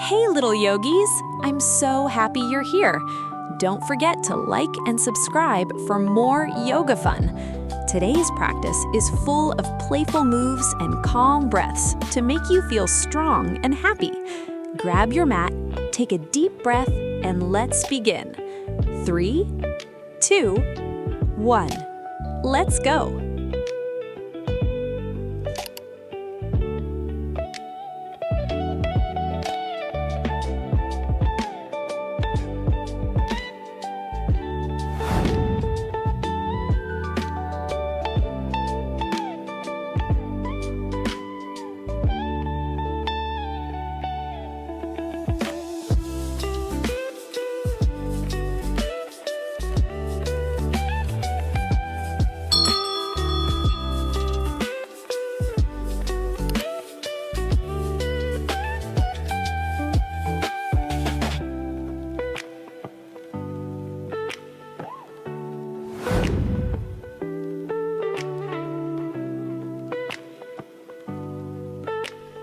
Hey little yogis, I'm so happy you're here. Don't forget to like and subscribe for more yoga fun. Today's practice is full of playful moves and calm breaths to make you feel strong and happy. Grab your mat, take a deep breath, and let's begin. 3, 2, 1. Let's go.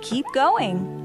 Keep going.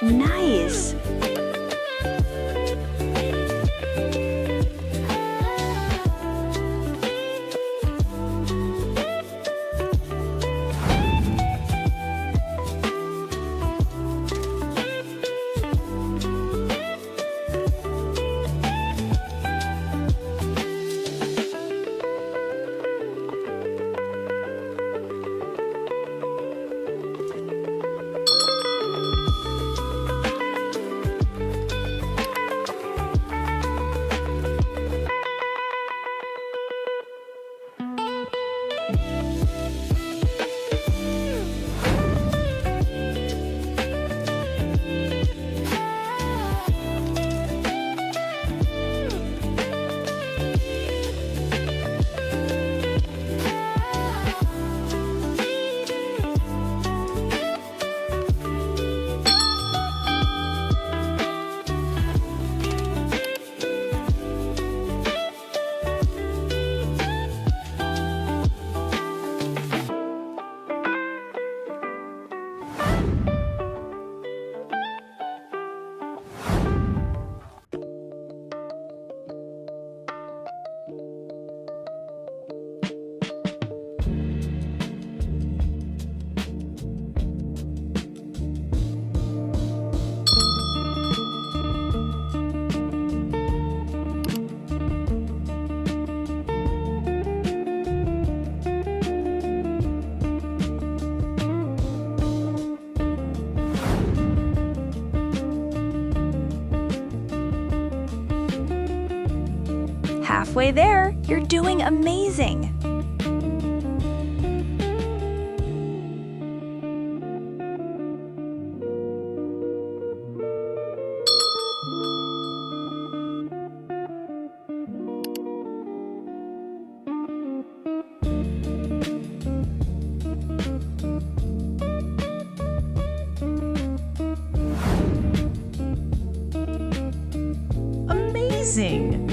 Nice! Halfway there, you're doing amazing! Amazing!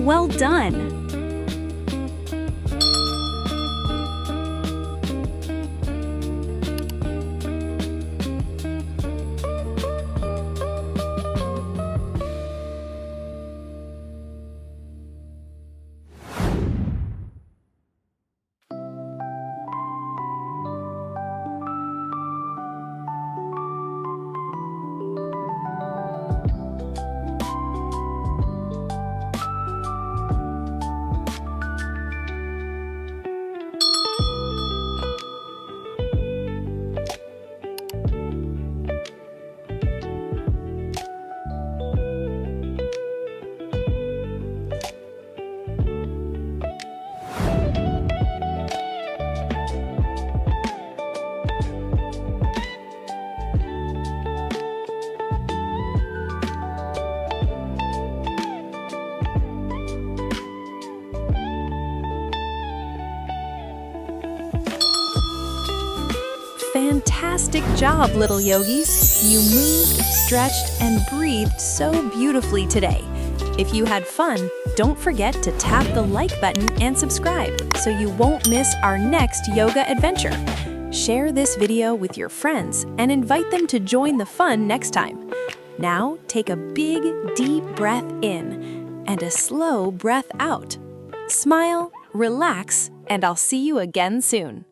Well done! Fantastic job, little yogis! You moved, stretched, and breathed so beautifully today. If you had fun, don't forget to tap the like button and subscribe so you won't miss our next yoga adventure. Share this video with your friends and invite them to join the fun next time. Now, take a big, deep breath in and a slow breath out. Smile, relax, and I'll see you again soon.